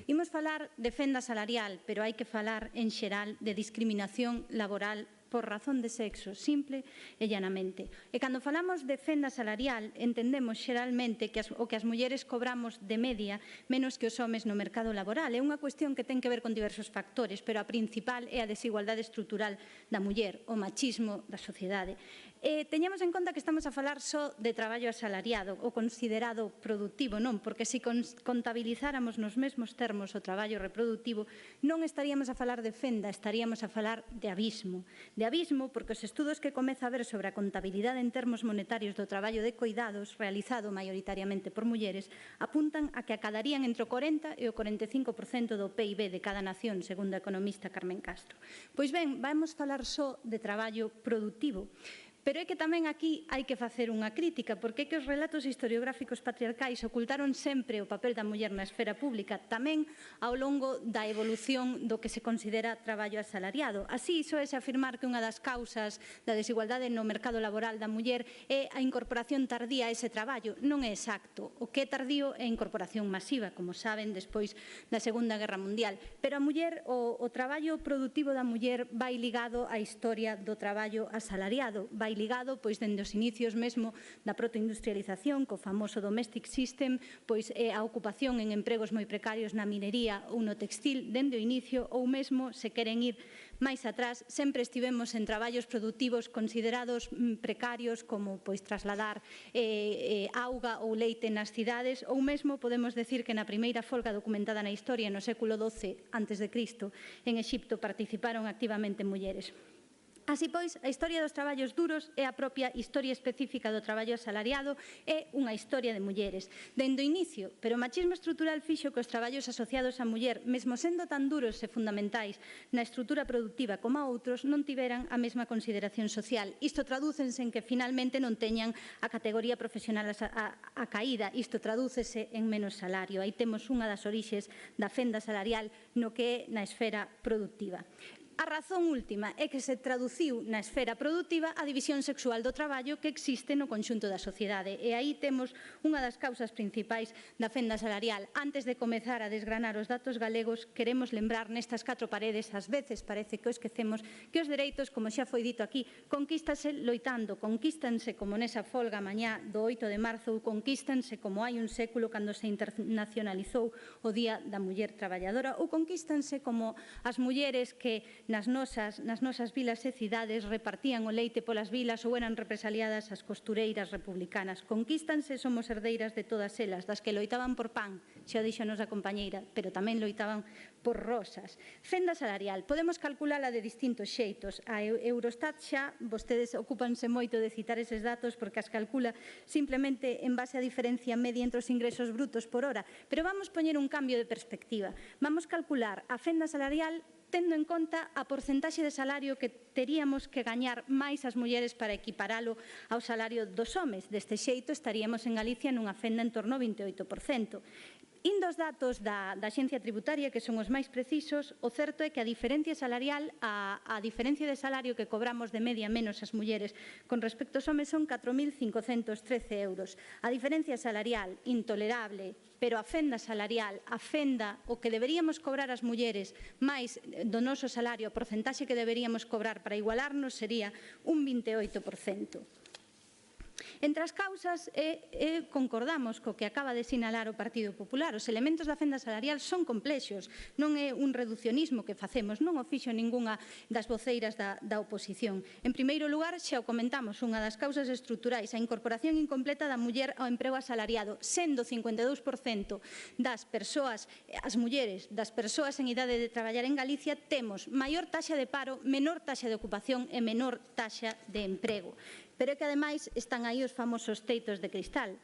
Imos falar de fenda salarial, pero hai que falar en xeral de discriminación laboral por razón de sexo, simple e llanamente. E cando falamos de fenda salarial, entendemos xeralmente que o que as mulleres cobramos de media menos que os homes no mercado laboral. É unha cuestión que ten que ver con diversos factores, pero a principal é a desigualdade estrutural da muller, o machismo da sociedade. Teñamos en conta que estamos a falar só de traballo asalariado, o considerado productivo, non, porque se contabilizáramos nos mesmos termos o traballo reproductivo, non estaríamos a falar de fenda, estaríamos a falar de abismo. De abismo porque os estudos que comeza a ver sobre a contabilidade en termos monetarios do traballo de coidados realizado maioritariamente por mulleres apuntan a que acadarían entre o 40 e o 45% do PIB de cada nación, segundo a economista Carmen Castro. Pois ben, vamos falar só de traballo productivo. Pero é que tamén aquí hai que facer unha crítica, porque é que os relatos historiográficos patriarcais ocultaron sempre o papel da muller na esfera pública, tamén ao longo da evolución do que se considera traballo asalariado. Así, iso é afirmar que unha das causas da desigualdade no mercado laboral da muller é a incorporación tardía a ese traballo. Non é exacto. O que é tardío é a incorporación masiva, como saben, despois da Segunda Guerra Mundial. Pero a muller, o traballo productivo da muller vai ligado á historia do traballo asalariado, vai ligado pois dende os inicios mesmo da protoindustrialización, co famoso domestic system, pois a ocupación en empregos moi precarios na minería ou no textil dende o inicio, ou mesmo, se queren ir máis atrás, sempre estivemos en traballos productivos considerados precarios, como pois trasladar auga ou leite nas cidades, ou mesmo podemos decir que na primeira folga documentada na historia no século XII a.C. en Exipto participaron activamente mulleres. Así pois, a historia dos traballos duros é a propia historia específica do traballo asalariado, é unha historia de mulleres. Dende o inicio, pero o machismo estrutural fixo que os traballos asociados á muller, mesmo sendo tan duros e fundamentais na estrutura productiva como a outros, non tiveran a mesma consideración social. Isto tradúcense en que finalmente non teñan a categoría profesional a caída. Isto tradúcese en menos salario. Aí temos unha das orixes da fenda salarial no que é na esfera productiva. A razón última é que se traduciu na esfera productiva a división sexual do traballo que existe no conxunto da sociedade. E aí temos unha das causas principais da fenda salarial. Antes de comezar a desgranar os datos galegos, queremos lembrar nestas 4 paredes, ás veces parece que o esquecemos, que os dereitos, como xa foi dito aquí, conquístanse loitando, conquístanse como nesa folga mañá do 8 de marzo ou conquístanse como hai un século cando se internacionalizou o Día da Muller Traballadora ou conquístanse como as mulleres que nas nosas vilas e cidades repartían o leite polas vilas ou eran represaliadas as costureiras republicanas. Conquístanse, somos herdeiras de todas elas, das que loitaban por pan, xa o dixo a nosa compañeira, pero tamén loitaban por rosas. Fenda salarial, podemos calculala de distintos xeitos. A Eurostat xa, vostedes ocúpanse moito de citar eses datos porque as calcula simplemente en base a diferencia media entre os ingresos brutos por hora, pero vamos poñer un cambio de perspectiva. Vamos calcular a fenda salarial tendo en conta a porcentaxe de salario que teríamos que gañar máis as mulleres para equiparalo ao salario dos homes. Deste xeito estaríamos en Galicia nunha fenda en torno ao 28%. Indo aos datos da Axencia Tributaria, que son os máis precisos, o certo é que a diferencia salarial, a diferencia de salario que cobramos de media menos as mulleres con respecto aos homes son 4.513 euros. A diferencia salarial intolerable, pero a fenda salarial, a fenda, o que deberíamos cobrar as mulleres máis do noso salario, a porcentaxe que deberíamos cobrar para igualarnos sería un 28%. Entre as causas, concordamos co que acaba de sinalar o Partido Popular. Os elementos da fenda salarial son complexos, non é un reducionismo que facemos, non o fixo ningunha das voceiras da oposición. En primeiro lugar, xa o comentamos, unha das causas estruturais, a incorporación incompleta da muller ao emprego asalariado, sendo 52% das persoas, as mulleres, das persoas en idade de traballar en Galicia, temos maior taxa de paro, menor taxa de ocupación e menor taxa de emprego. Pero é que, ademais, están aí os famosos teitos de cristal.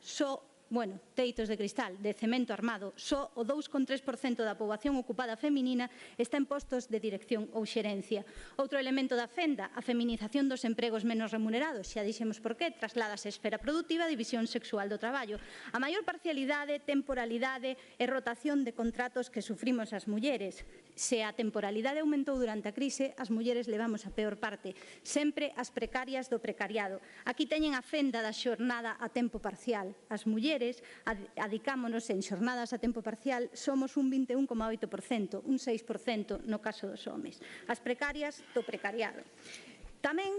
Teitos de cristal, de cemento armado, só o 2,3% da poboación ocupada feminina está en postos de dirección ou xerencia. Outro elemento da fenda, a feminización dos empregos menos remunerados, xa dixemos por qué, trasladas a esfera productiva a división sexual do traballo. A maior parcialidade, temporalidade e rotación de contratos que sufrimos as mulleres. Se a temporalidade aumentou durante a crise, as mulleres levamos a peor parte, sempre as precarias do precariado. Aquí teñen a fenda da xornada a tempo parcial. As mulleres mulleres adicámonos en xornadas a tempo parcial somos un 21,8%, un 6% no caso dos homes. As precarias do precariado. Tamén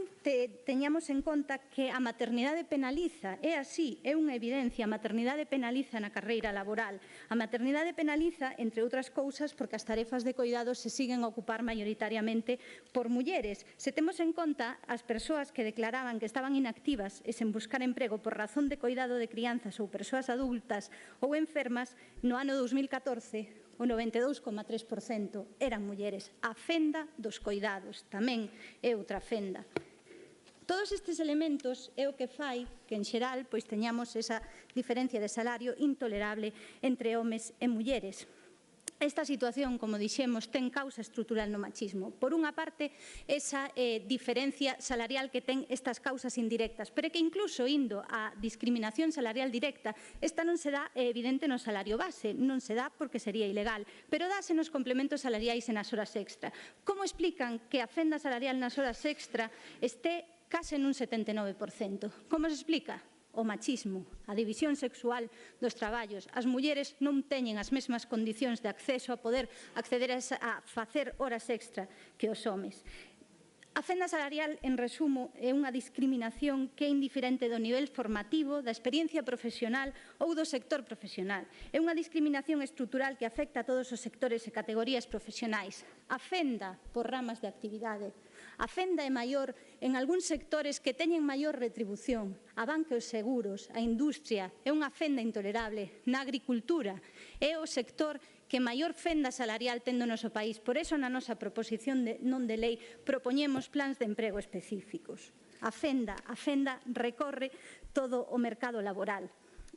teñamos en conta que a maternidade penaliza, é así, é unha evidencia, a maternidade penaliza na carreira laboral. A maternidade penaliza, entre outras cousas, porque as tarefas de coidados se siguen a ocupar maioritariamente por mulleres. Se temos en conta as persoas que declaraban que estaban inactivas e sen buscar emprego por razón de coidado de crianzas ou persoas adultas ou enfermas, no ano 2014, o 92,3% eran mulleres. A fenda dos coidados tamén é outra fenda. Todos estes elementos é o que fai que, en xeral, teñamos esa diferencia de salario intolerable entre homes e mulleres. Esta situación, como dixemos, ten causa estrutural no machismo. Por unha parte, esa diferencia salarial que ten estas causas indirectas, pero que incluso indo á discriminación salarial directa, esta non se dá evidente no salario base, non se dá porque sería ilegal, pero dáse nos complementos salariais e nas horas extra. Como explican que a fenda salarial nas horas extra este case nun 79%? Como se explica? O machismo, a división sexual dos traballos. As mulleres non teñen as mesmas condicións de acceso a poder acceder a facer horas extra que os homes. A fenda salarial, en resumo, é unha discriminación que é indiferente do nivel formativo, da experiencia profesional ou do sector profesional. É unha discriminación estrutural que afecta a todos os sectores e categorías profesionais. A fenda por ramas de actividade. A fenda é maior en algúns sectores que teñen maior retribución. A banca e os seguros, a industria, é unha fenda intolerable. Na agricultura, é o sector que maior fenda salarial ten no noso país. Por iso, na nosa proposición non de lei, propoñemos plans de emprego específicos. A fenda recorre todo o mercado laboral.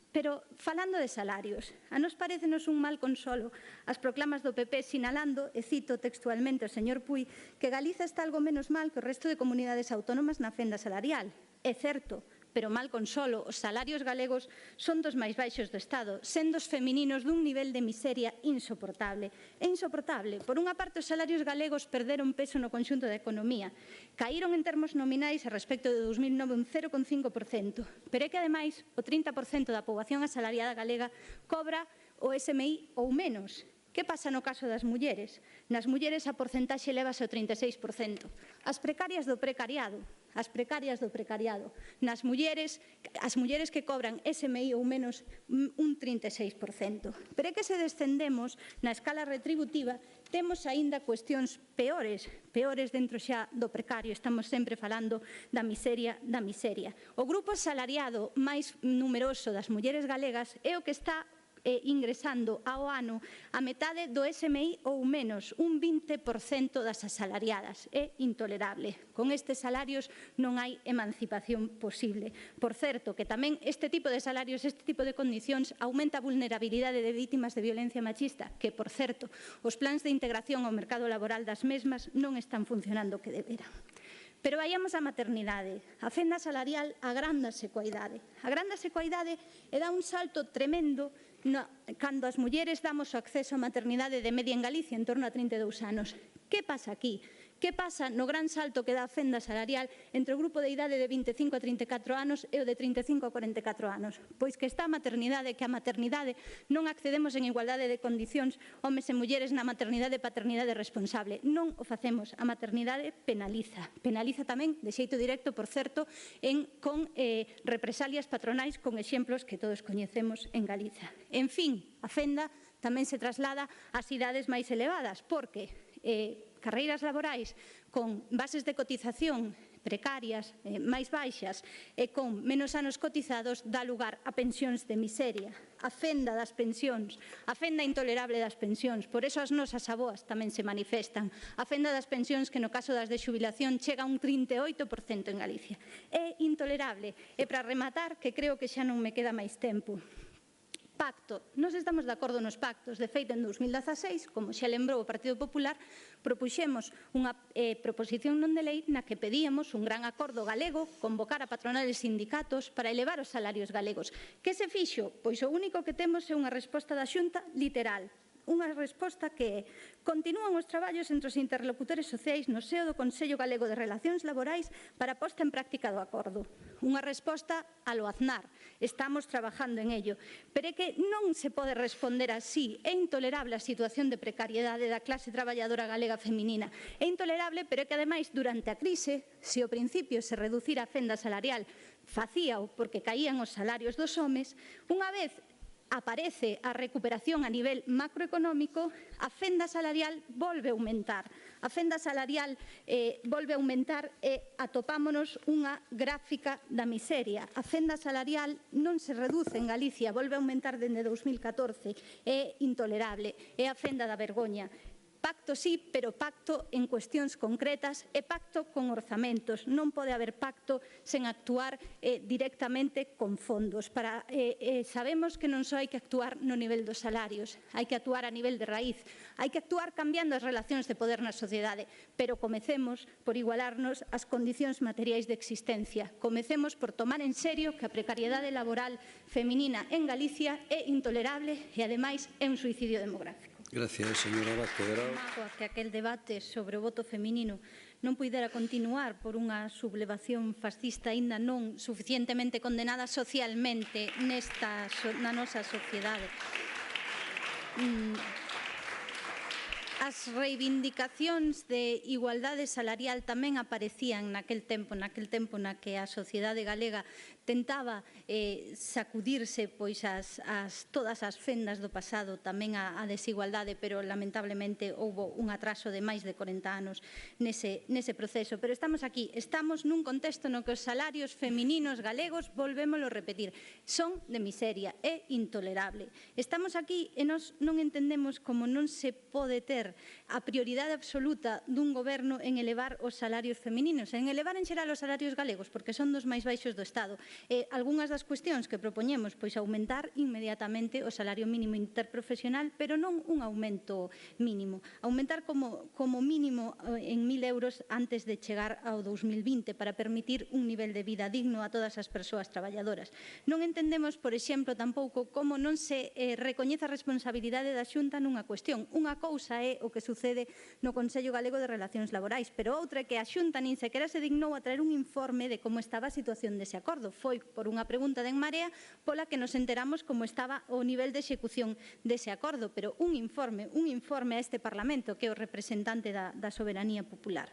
Pero, falando de salarios, a nos parécenos un mal consolo as proclamas do PP sinalando, e cito textualmente o señor Puig, que Galiza está algo menos mal que o resto de comunidades autónomas na fenda salarial. É certo, pero mal consolo, os salarios galegos son dos máis baixos do Estado, sendo os femininos dun nivel de miseria insoportable. É insoportable. Por unha parte, os salarios galegos perderon peso no conxunto da economía. Caíron en termos nominais a respecto de 2009 un 0,5%. Pero é que, ademais, o 30% da poboación asalariada galega cobra o SMI ou menos. Que pasa no caso das mulleres? Nas mulleres a porcentaxe elevase ao 36%. As precarias do precariado. Nas mulleres, as mulleres que cobran SMI ou menos un 36%. Pero é que se descendemos na escala retributiva temos aínda cuestións peores dentro xa do precario. Estamos sempre falando da miseria. O grupo asalariado máis numeroso das mulleres galegas é o que está ingresando ao ano a metade do SMI ou menos, un 20% das asalariadas. É intolerable. Con estes salarios non hai emancipación posible. Por certo, que tamén este tipo de salarios, este tipo de condicións aumenta a vulnerabilidade de vítimas de violencia machista, que, por certo, os plans de integración ao mercado laboral das mesmas non están funcionando que deberan. Pero vaiamos á maternidade. A fenda salarial agrándase coa idade. Agrándase coa idade e dá un salto tremendo cando as mulleres damos o acceso á maternidade de media en Galicia, en torno a 32 anos. Que pasa aquí? Que pasa no gran salto que dá a fenda salarial entre o grupo de idade de 25 a 34 anos e o de 35 a 44 anos? Pois que está a maternidade, que a maternidade non accedemos en igualdade de condicións homes e mulleres na maternidade e paternidade responsable. Non o facemos. A maternidade penaliza. Penaliza tamén, de xeito directo, por certo, con represalias patronais con exemplos que todos coñecemos en Galiza. En fin, a fenda tamén se traslada ás idades máis elevadas, porque carreiras laborais con bases de cotización precarias, máis baixas e con menos anos cotizados dá lugar a pensións de miseria. A fenda das pensións, a fenda intolerable das pensións. Por iso as nosas avoas tamén se manifestan. A fenda das pensións que no caso das de xubilación chega a un 38% en Galicia. É intolerable. E para rematar, que creo que xa non me queda máis tempo. Pacto. Nos estamos de acordo nos pactos. De feito, en 2016, como xa lembrou o Partido Popular, propuxemos unha proposición non de lei na que pedíamos un gran acordo galego, convocar a patronales sindicatos para elevar os salarios galegos. Que se fixo? Pois o único que temos é unha resposta da Xunta literal. unha resposta que é: continúan os traballos entre os interlocutores sociais no seo do Consello Galego de Relacións Laborais para a posta en práctica do acordo. Unha resposta a lo Aznar. Estamos trabajando en ello. Pero é que non se pode responder así. É intolerable a situación de precariedade da clase traballadora galega feminina. É intolerable, pero é que, ademais, durante a crise, se ao principio se reducira a fenda salarial, facíao porque caían os salarios dos homes, unha vez aparece a recuperación a nivel macroeconómico, a fenda salarial volve a aumentar. A fenda salarial volve a aumentar e atopámonos unha gráfica da miseria. A fenda salarial non se reduce en Galicia, volve a aumentar dende 2014. É intolerable, é a fenda da vergoña. Pacto sí, pero pacto en cuestións concretas e pacto con orzamentos. Non pode haber pacto sen actuar directamente con fondos. Sabemos que non só hai que actuar no nivel dos salarios, hai que actuar a nivel de raíz, hai que actuar cambiando as relacións de poder na sociedade, pero comecemos por igualarnos as condicións materiais de existencia. Comecemos por tomar en serio que a precariedade laboral feminina en Galicia é intolerable e, ademais, é un suicidio demográfico. Gracias, señora Vázquez Grao. Que aquel debate sobre o voto feminino non puidera continuar por unha sublevación fascista aínda non suficientemente condenada socialmente na nosa sociedade. As reivindicacións de igualdade salarial tamén aparecían naquel tempo na que a sociedade galega tentaba sacudirse todas as fendas do pasado, tamén a desigualdade, pero lamentablemente houbo un atraso de máis de 40 anos nese proceso. Pero estamos aquí, estamos nun contexto no que os salarios femininos galegos, volvémolo a repetir, son de miseria, é intolerable. Estamos aquí e nós non entendemos como non se pode ter a prioridade absoluta dun goberno en elevar os salarios femininos, en elevar en xeral os salarios galegos, porque son dos máis baixos do Estado. Algúnas das cuestións que propoñemos, pois aumentar inmediatamente o salario mínimo interprofesional, pero non un aumento mínimo. Aumentar como mínimo en 1.000 euros antes de chegar ao 2020 para permitir un nivel de vida digno a todas as persoas traballadoras. Non entendemos, por exemplo, tampouco como non se recoñece a responsabilidade da Xunta nunha cuestión. Unha cousa é o que sucede no Consello Galego de Relacións Laborais, pero outra é que a Xunta nin sequera se dignou a traer un informe de como estaba a situación dese acordo. Foi por unha pregunta de En Marea pola que nos enteramos como estaba o nivel de execución dese acordo, pero un informe a este Parlamento, que é o representante da soberanía popular.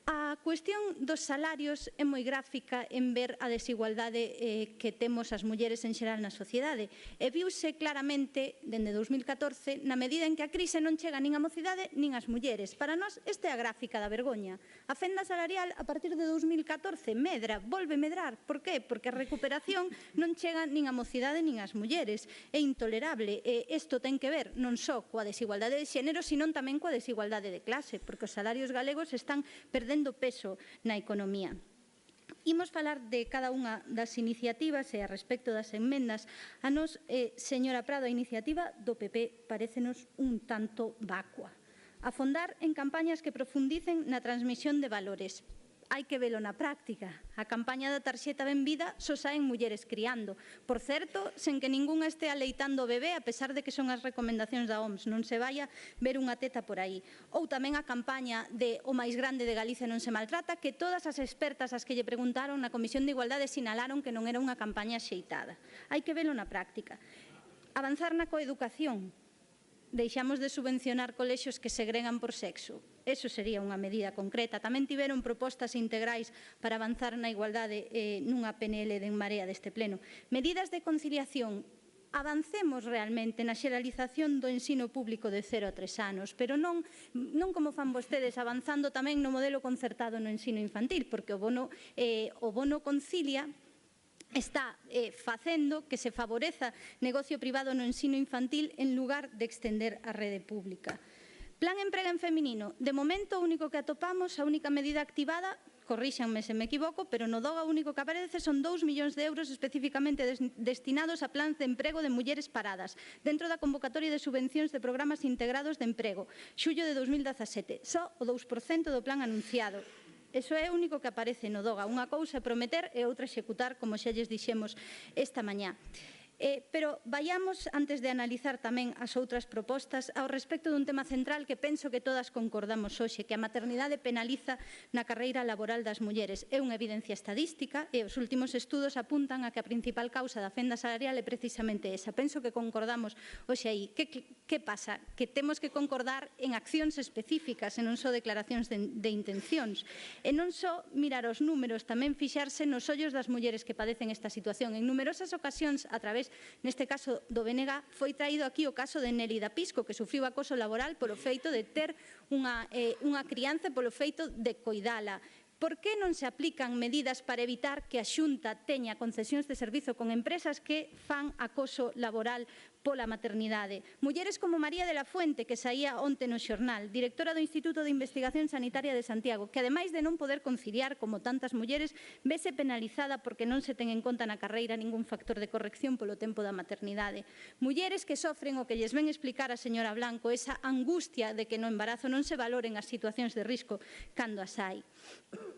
A cuestión dos salarios é moi gráfica en ver a desigualdade que temos as mulleres en xeral na sociedade. E viuse claramente, dende 2014, na medida en que a crise non chega nin á mocidade nin ás mulleres. Para nós, esta é a gráfica da vergoña. A fenda salarial, a partir de 2014, medra, volve medrar. Por qué? Porque a recuperación non chega nin á mocidade nin ás mulleres. É intolerable. Isto ten que ver non só coa desigualdade de xénero, sino tamén coa desigualdade de clase, porque os salarios galegos están perdendo peso na economía. Imos falar de cada unha das iniciativas e a respecto das enmendas. A nos, señora Prado, a iniciativa do PP parécenos un tanto vacua. Afondar en campañas que profundicen na transmisión de valores. Hai que velo na práctica. A campaña da tarxeta Benvida só saen mulleres criando. Por certo, sen que ningunha estea leitando o bebé, a pesar de que son as recomendacións da OMS. Non se vaya ver unha teta por aí. Ou tamén a campaña de O máis grande de Galicia non se maltrata, que todas as expertas as que lle preguntaron na Comisión de Igualdade sinalaron que non era unha campaña axeitada. Hai que velo na práctica. Avanzar na coeducación. Deixamos de subvencionar colexios que segregan por sexo. Eso sería unha medida concreta. Tamén tiveron propostas integrais para avanzar na igualdade nunha PNL de En Marea deste pleno. Medidas de conciliación. Avancemos realmente na xeralización do ensino público de 0 a 3 anos, pero non como fan vostedes, avanzando tamén no modelo concertado no ensino infantil, porque o bono concilia está facendo que se favoreza negocio privado no ensino infantil en lugar de extender a rede pública. Plan Emprega en Feminino. De momento, o único que atopamos, a única medida activada, corríxanme se me equivoco, pero no DOGA o único que aparece son 2 millóns de euros especificamente destinados a plans de emprego de mulleres paradas, dentro da convocatoria de subvencións de programas integrados de emprego, xullo de 2017, só o 2% do plan anunciado. Eso é o único que aparece no DOGA. Unha cousa é prometer e outra executar, como xa lles dixemos esta mañá. Pero vaiamos, antes de analizar tamén as outras propostas, ao respecto dun tema central que penso que todas concordamos hoxe, que a maternidade penaliza na carreira laboral das mulleres. É unha evidencia estadística e os últimos estudos apuntan a que a principal causa da fenda salarial é precisamente esa. Penso que concordamos hoxe aí. Que pasa? Que temos que concordar en accións específicas e non só declaracións de intencións. E non só mirar os números, tamén fixarse nos ollos das mulleres que padecen esta situación. En numerosas ocasións, a través neste caso do BNG, foi traído aquí o caso de Nélida Pisco, que sufriu acoso laboral polo feito de ter unha crianza e polo feito de coidala. Por que non se aplican medidas para evitar que a Xunta teña concesións de servizo con empresas que fan acoso laboral pola maternidade? Mulleres como María de la Fuente, que saía onte no xornal, directora do Instituto de Investigación Sanitaria de Santiago, que ademais de non poder conciliar como tantas mulleres, vese penalizada porque non se ten en conta na carreira ningún factor de corrección polo tempo da maternidade. Mulleres que sofren o que lles ven explicar a señora Blanco, esa angustia de que no embarazo non se valoren as situacións de risco cando as hai.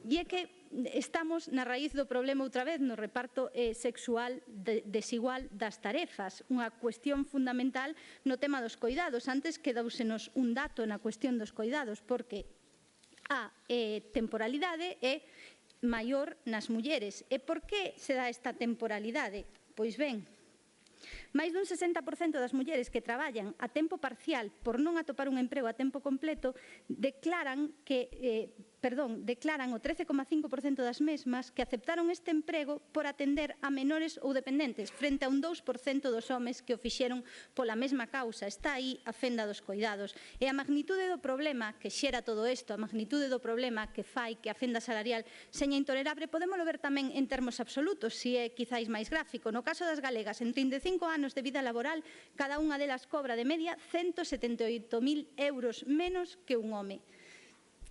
E é que estamos na raíz do problema outra vez no reparto sexual desigual das tarefas, unha cuestión fundamental no tema dos coidados. Antes quedousenos un dato na cuestión dos coidados, porque a temporalidade é maior nas mulleres. E por que se dá esta temporalidade? Pois ben, máis dun 60% das mulleres que traballan a tempo parcial por non atopar un emprego a tempo completo declaran o 13,5% das mesmas que aceptaron este emprego por atender a menores ou dependentes, frente a un 2% dos homes que o fixeron pola mesma causa. Está aí a fenda dos coidados. E a magnitude do problema que xera todo isto, a magnitude do problema que fai que a fenda salarial seña intolerable, podémolo ver tamén en termos absolutos, se é quizáis máis gráfico. No caso das galegas, en 35 anos de vida laboral, cada unha delas cobra de media 178.000 euros menos que un home.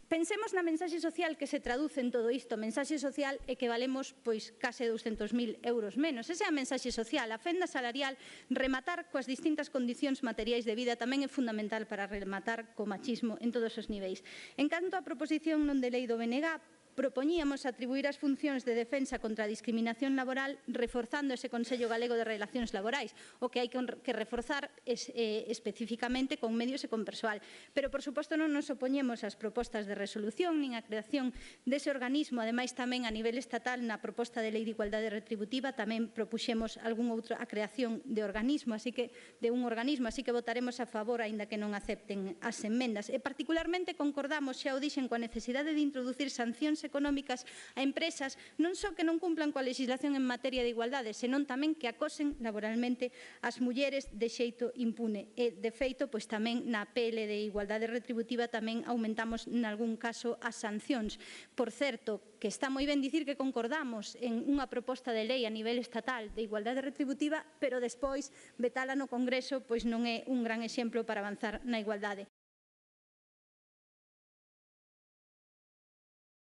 Pensemos na mensaxe social que se traduce en todo isto. A mensaxe social é que valemos case 200.000 euros menos. Esa é a mensaxe social. A fenda salarial, rematar coas distintas condicións materiais de vida tamén é fundamental para rematar co machismo en todos os niveis. En canto á proposición non de lei do BNG, propoñíamos atribuir as funcións de defensa contra a discriminación laboral reforzando ese Consello Galego de Relacións Laborais, o que hai que reforzar especificamente con medios e con persoal. Pero, por suposto, non nos opoñemos ás propostas de resolución nin á creación dese organismo. Ademais, tamén a nivel estatal, na proposta de Lei de Igualdade Retributiva, tamén propuxemos a creación de un organismo, así que votaremos a favor, aínda que non acepten as emendas. E, particularmente, concordamos, xa o dixen, coa necesidade de introducir sancións económicas a empresas non só que non cumplan coa legislación en materia de igualdade, senón tamén que acosen laboralmente as mulleres de xeito impune. E, de feito, tamén na PL de Igualdade Retributiva tamén aumentamos nalgún caso as sancións. Por certo, que está moi ben dicir que concordamos en unha proposta de lei a nivel estatal de igualdade retributiva, pero despois vetala no Congreso non é un gran exemplo para avanzar na igualdade.